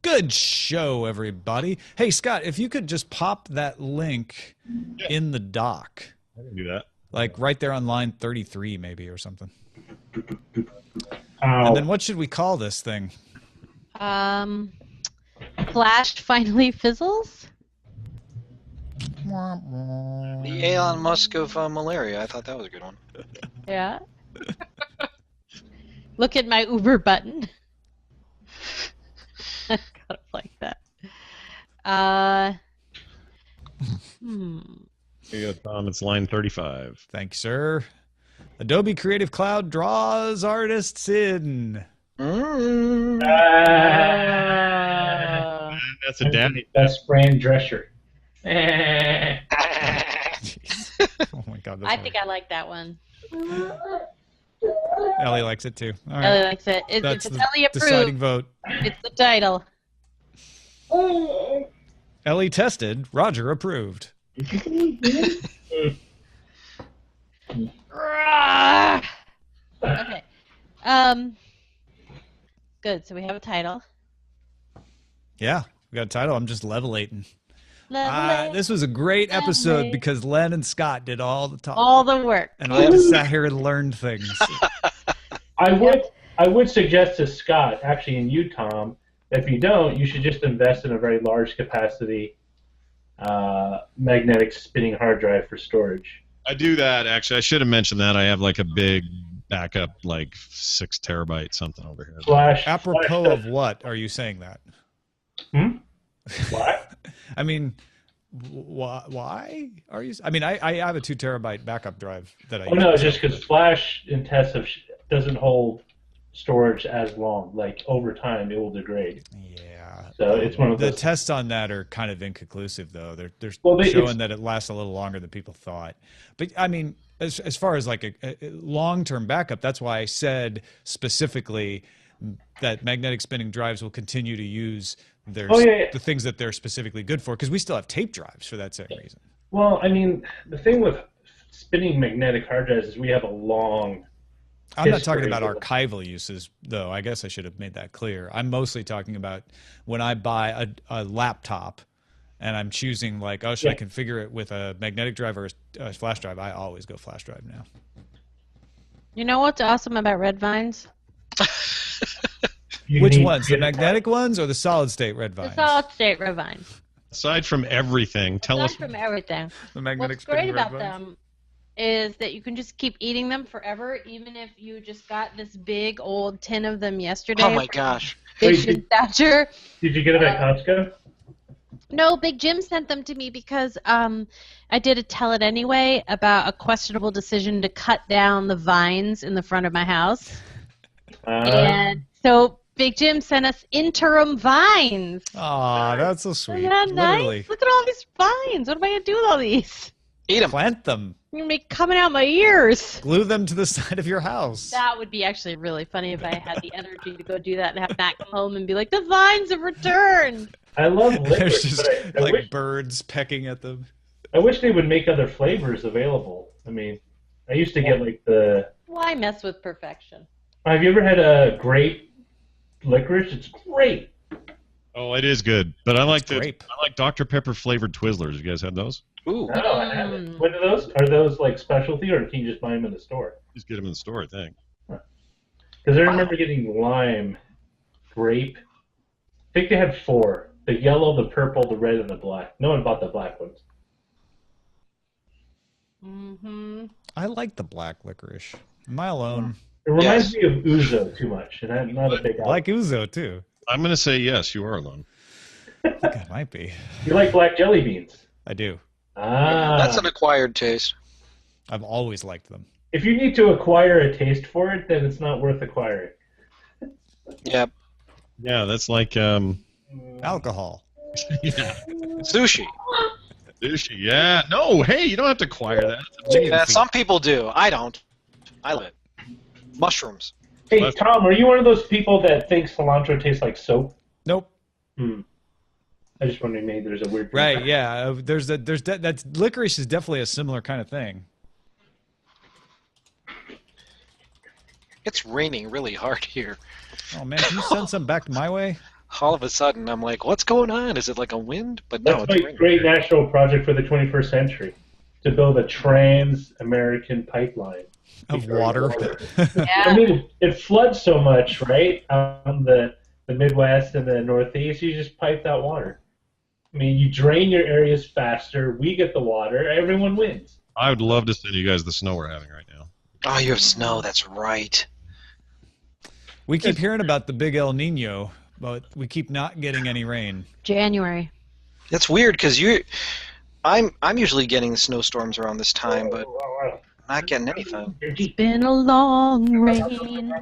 Good show, everybody. Hey, Scott, if you could just pop that link in the doc. I can do that. Like right there on line 33 maybe or something. And then what should we call this thing? Flash finally fizzles? The Elon Musk of malaria. I thought that was a good one. Yeah. Look at my Uber button. I kind of like that. Here you go, Tom. It's line 35. Thanks, sir. Adobe Creative Cloud draws artists in. That's a daddy. Best brand dresser. Oh my God. I think I like that one. Ellie likes it too. All right. Ellie likes it. That's It's the Ellie approved. deciding vote. It's the title. Ellie tested. Roger approved. Okay. Good. So we have a title. Yeah, we got a title. I'm just levelating. Levelate. This was a great episode because Len and Scott did all the talking. All the work. And I just sat here and learned things. I would suggest to Scott, actually, and you, Tom, that if you don't, you should just invest in a very large capacity magnetic spinning hard drive for storage. I do that, actually. I should have mentioned that. I have like a big backup, like 6 terabyte something over here. Apropos of what are you saying that? What? I mean, why are you? I mean, I have a 2 terabyte backup drive that I use. No, just because Flash in tests doesn't hold storage as long. Like, over time, it will degrade. Yeah. So it's one of those. The tests on that are kind of inconclusive, though. They're showing that it lasts a little longer than people thought. But, I mean, as far as like a long-term backup, that's why I said specifically that magnetic spinning drives will continue to use the things that they're specifically good for, because we still have tape drives for that same reason. Well, I mean, the thing with spinning magnetic hard drives is we have a long I'm not talking about archival uses, though. I guess I should have made that clear. I'm mostly talking about when I buy a laptop and I'm choosing, like, oh, should I configure it with a magnetic drive or a flash drive? I always go flash drive now. You know what's awesome about red vines? Which ones? The magnetic ones or the solid state red vines? The solid state red vines. Aside from everything, tell us. Aside from everything. The magnetic What's great about red vines? them is that you can just keep eating them forever, even if you just got this big old tin of them yesterday. Oh my gosh. Did you get it at Costco? No, Big Jim sent them to me because I did a Tell It Anyway about a questionable decision to cut down the vines in the front of my house. And so Big Jim sent us interim vines. Aw, that's so sweet. Isn't that Literally. nice? Look at all these vines. What am I going to do with all these? Eat them. Plant them. They're going to be coming out my ears. Glue them to the side of your house. That would be actually really funny if I had the energy to go do that and have Matt come home and be like, the vines have returned. I love licorice, There's just but I like wish, birds pecking at them. I wish they would make other flavors available. I mean, I used to get like the... Why mess with perfection? Have you ever had a grape licorice? It's great. Oh, it is good. But I like grape. I like Dr. Pepper flavored Twizzlers. You guys had those? Ooh. No, I haven't. What are those? Are those like specialty, or can you just buy them in the store? Just get them in the store, I think. Because I remember getting lime, grape. I think they had 4. The yellow, the purple, the red, and the black. No one bought the black ones. Mm-hmm. I like the black licorice. Am I alone? It reminds me of Ouzo too much, and I'm not a big I like Ouzo, too. I'm going to say yes, you are alone. I think I might be. You like black jelly beans? I do. Ah. That's an acquired taste. I've always liked them. If you need to acquire a taste for it, then it's not worth acquiring. Yep. Yeah, that's like Alcohol. yeah. Sushi. Sushi. Yeah. No, hey, you don't have to acquire that. It's chicken Yeah, feet. some people do. I don't. I love it. Mushrooms. Hey, Tom, are you one of those people that thinks cilantro tastes like soap? Nope. I just wondering, maybe there's a weird... Right, yeah. That's licorice is definitely a similar kind of thing. It's raining really hard here. Oh, man, can you send some back my way? all of a sudden, I'm like, what's going on? Is it like a wind? But no, That's it's my raining. great national project for the 21st century, to build a trans-American pipeline. Of water. Yeah. I mean, it floods so much, right, on the Midwest and the Northeast, you just pipe that water. I mean, you drain your areas faster, we get the water, everyone wins. I would love to send you guys the snow we're having right now. Oh, you have snow. That's right. We keep hearing about the big El Nino, but we keep not getting any rain. January. That's weird because I'm usually getting snowstorms around this time, but not getting anything. It's been a long rain.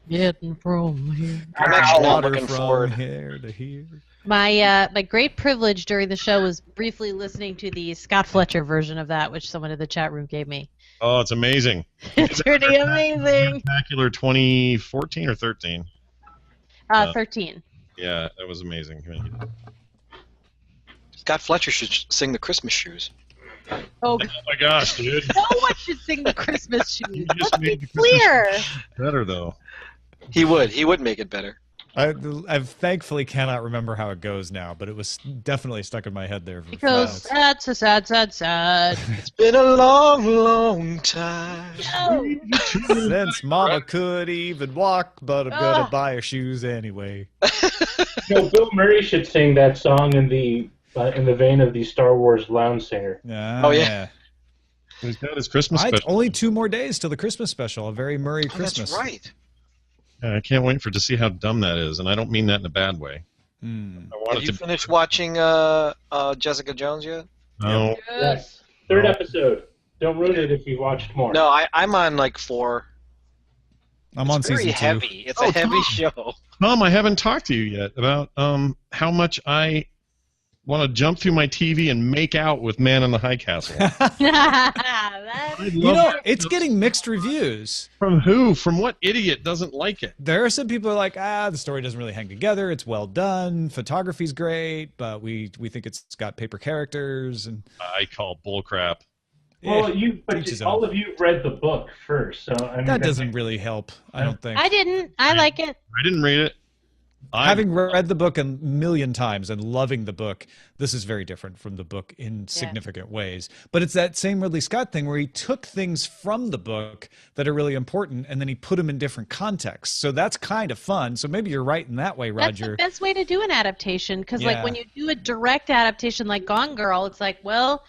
Getting from here. I'm actually not Water looking from forward. here to here. My great privilege during the show was briefly listening to the Scott Fletcher version of that, which someone in the chat room gave me. Oh, it's amazing. It's pretty amazing. Spectacular 2014 or 13. 13. Yeah, that was amazing. Scott Fletcher should sing the Christmas shoes. Oh, Oh my gosh, dude. no one should sing the Christmas shoes. just Let's be made the Christmas clear. Better though. He would make it better. I thankfully cannot remember how it goes now, but it was definitely stuck in my head there. It goes, that's a sad, sad, sad. It's been a long, long time. No. Since Mama could even walk, but I'm gonna buy her shoes anyway. Bill Murray should sing that song in the vein of the Star Wars lounge singer. Oh, yeah. He's got his Christmas special. Only 2 more days till the Christmas special. A very Murray Christmas. That's right. I can't wait to see how dumb that is, and I don't mean that in a bad way. I want Have it you to finished watching Jessica Jones yet? No. Yes. Third episode. Don't ruin it if you've watched more. No, I'm on like 4. I'm on It's very season 2. heavy. It's a heavy show. Tom, I haven't talked to you yet about how much I want to jump through my TV and make out with Man in the High Castle. It's getting mixed reviews. From who? From what idiot doesn't like it? There are some people who are like, the story doesn't really hang together. It's well done. Photography's great, but we think it's got paper characters. And I call bullcrap. Well, all of you read the book first, so I mean, that doesn't really help, I don't think. I didn't. I like it. I didn't read it. Having read the book a million times and loving the book, this is very different from the book in significant ways. But it's that same Ridley Scott thing where he took things from the book that are really important and then he put them in different contexts. So that's kind of fun. So maybe you're right in that way, Roger. That's the best way to do an adaptation because, like, when you do a direct adaptation like Gone Girl, it's like, well,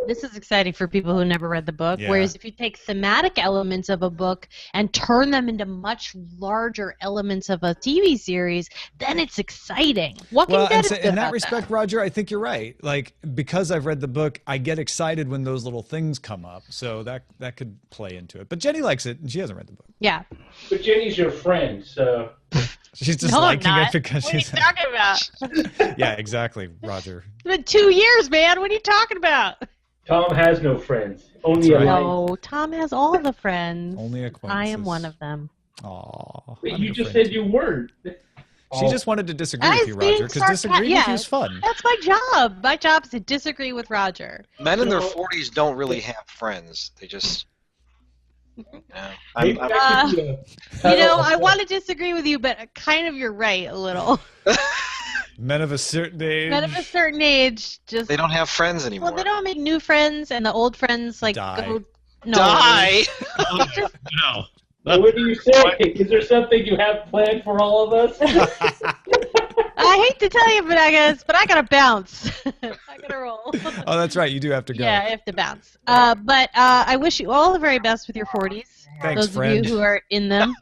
this is exciting for people who never read the book. Yeah. Whereas if you take thematic elements of a book and turn them into much larger elements of a TV series, then it's exciting. Walking Dead is good in that about respect, Roger, I think you're right. Like, because I've read the book, I get excited when those little things come up. So that could play into it. But Jenny likes it, and she hasn't read the book. Yeah. But Jenny's your friend, so She's just No, I'm liking not. it because What are you she's. talking about? Yeah, exactly, Roger. It's been 2 years, man. What are you talking about? Tom has no friends. Only That's a right. life. No, Tom has all the friends. Only acquaintances. I am one of them. Aw. Wait, I'm you your just friend said you weren't. She just wanted to disagree I with was you, being Roger, because disagreeing with you is fun. That's my job. My job is to disagree with Roger. Men in their 40s don't really have friends. They just. Maybe that could be I want to disagree with you, but kind of you're right a little. Men of a certain age. Men of a certain age just. They don't have friends anymore. Well, they don't make new friends, and the old friends like Die. go. No. Die. No. What do you say? Is there something you have planned for all of us? I hate to tell you, but I gotta bounce. I gotta roll. Oh, that's right. You do have to go. Yeah, I have to bounce. But I wish you all the very best with your 40s. Thanks, Those friend. of you who are in them.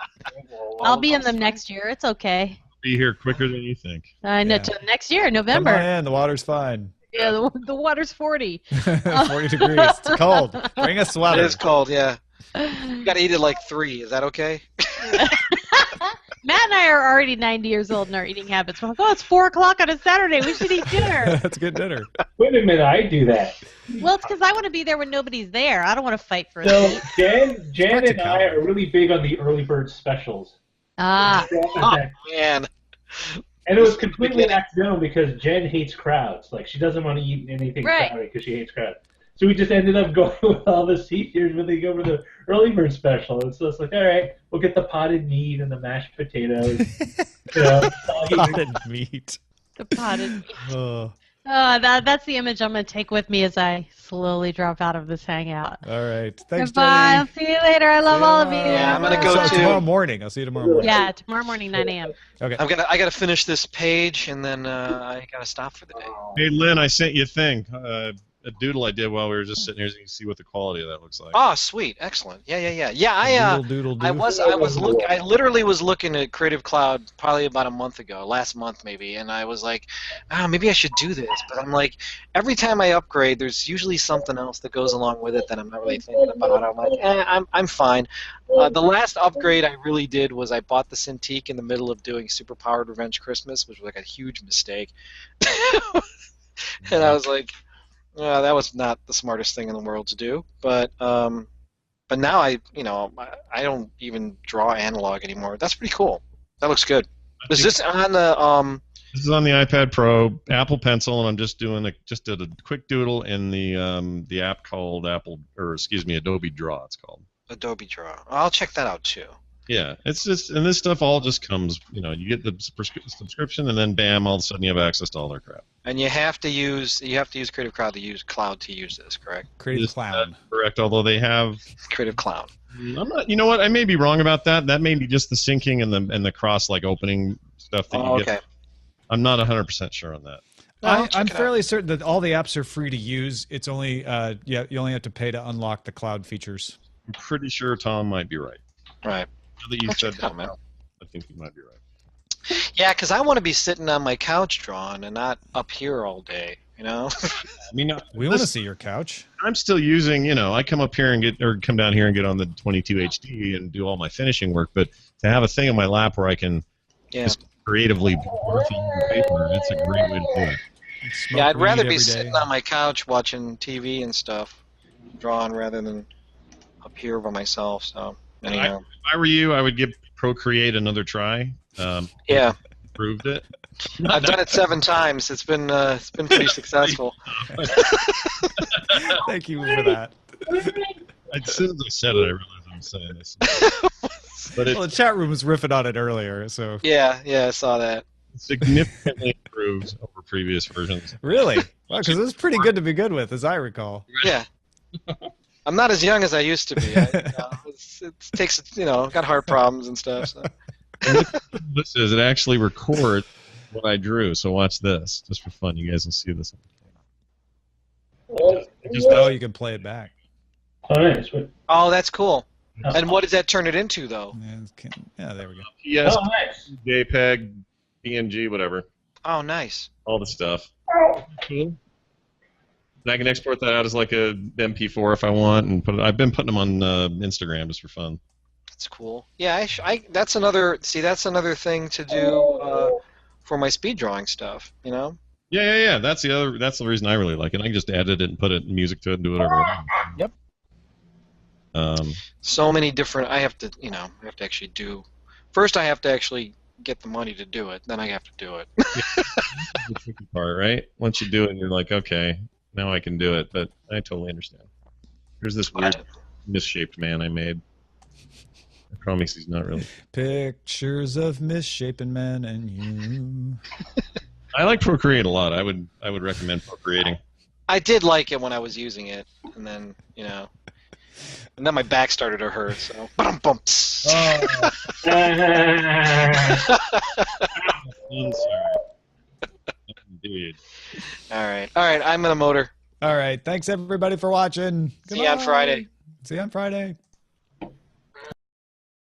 I'll be in them next year. It's okay. Be here quicker than you think. I know. Yeah. Next year, Come November. on in. The water's fine. Yeah, the water's 40. 40 degrees. It's cold. Bring a It sweater. is cold, yeah. You gotta eat at like 3. Is that okay? Matt and I are already 90 years old in our eating habits. We're like, oh, it's 4 o'clock on a Saturday. We should eat dinner. That's a good dinner. Wait a minute, I do that. Well, it's because I want to be there when nobody's there. I don't want to fight for a So seat. Jen and I are really big on the early bird specials. Ah. Oh, man. And it was completely accidental because Jen hates crowds. Like, she doesn't want to eat anything Right. crowded because she hates crowds. So we just ended up going with all the seniors when they go for the early bird special. And so it's like, all right, we'll get the potted meat and the mashed potatoes. Potted meat. The potted meat. Oh. That's the image I'm going to take with me as I slowly drop out of this hangout. All right. Thanks, Goodbye. Jenny. I'll see you later. I love all of you. Yeah, I'm gonna go So to tomorrow morning. I'll see you tomorrow morning. Yeah, tomorrow morning, 9 a.m. Okay. I gotta finish this page, and then I gotta stop for the day. Hey, Lynn, I sent you a thing. A doodle I did while we were just sitting here, so you can see what the quality of that looks like. Oh, sweet, excellent. Yeah. Doodle. I literally was looking at Creative Cloud probably about a month ago, last month maybe, and I was like, maybe I should do this. But I'm like, every time I upgrade, there's usually something else that goes along with it that I'm not really thinking about. I'm like, I'm fine. The last upgrade I really did was I bought the Cintiq in the middle of doing Superpowered Revenge Christmas, which was like a huge mistake. And I was like, that was not the smartest thing in the world to do, but now I don't even draw analog anymore. That's pretty cool. That looks good. Is this on the This is on the iPad Pro, Apple Pencil, and I'm just did a quick doodle in the app called Adobe Draw. It's called Adobe Draw? I'll check that out too. Yeah, it's just, and this stuff all just comes, you get the subscription, and then bam, all of a sudden you have access to all their crap. And you have to use Creative Cloud to use this, correct? Creative Cloud. Correct, although they have Creative Cloud. I'm not. You know what? I may be wrong about that. That may be just the syncing and the cross opening stuff that you get. I'm not 100% sure on that. I'm fairly certain that all the apps are free to use. It's only you only have to pay to unlock the cloud features. I'm pretty sure Tom might be right. Right. Now that you said that, man. I think you might be right. Yeah, because I want to be sitting on my couch drawing and not up here all day. I mean, we want to see your couch. I'm still using, I come up here and come down here and get on the 22 HD and do all my finishing work. But to have a thing in my lap where I can just creatively work on paper, that's a great way to do it. Yeah, I'd rather be sitting on my couch watching TV and stuff, drawing rather than up here by myself. So anyhow. If I were you, I would give Procreate another try. Yeah. Proved it. I've done it 7 times. It's been pretty successful. Thank you for that. As soon as I said it, I realized I'm saying this. But the chat room was riffing on it earlier, so. Yeah, I saw that. Significantly improved over previous versions. Really? Wow, because it was pretty good to begin with, as I recall. Yeah. I'm not as young as I used to be. It takes, got heart problems and stuff. So. And this is, it actually records what I drew, so watch this, just for fun. You guys will see this. You can play it back. Oh, nice. Oh, that's cool. And what does that turn it into, though? Yeah, there we go. Yes, nice. JPEG, PNG, whatever. Oh, nice. All the stuff. Cool. And I can export that out as like a MP4 if I want, and I've been putting them on Instagram just for fun. That's cool. Yeah, that's another thing to do for my speed drawing stuff. Yeah. That's the reason I really like it. I can just edit it and put music to it and do whatever. Yep. So many different. I have to actually do. First, I have to actually get the money to do it. Then I have to do it. The tricky part, right? Once you do it, you're like, okay, now I can do it. But I totally understand. There's this weird misshaped man I made. I promise he's not really. Pictures of misshapen men and you. I like Procreate a lot. I would recommend Procreating. I did like it when I was using it, and then and then my back started to hurt. So, bumps. Oh. I'm sorry. Indeed. All right. I'm gonna motor. All right. Thanks everybody for watching. See you on Friday. See you on Friday.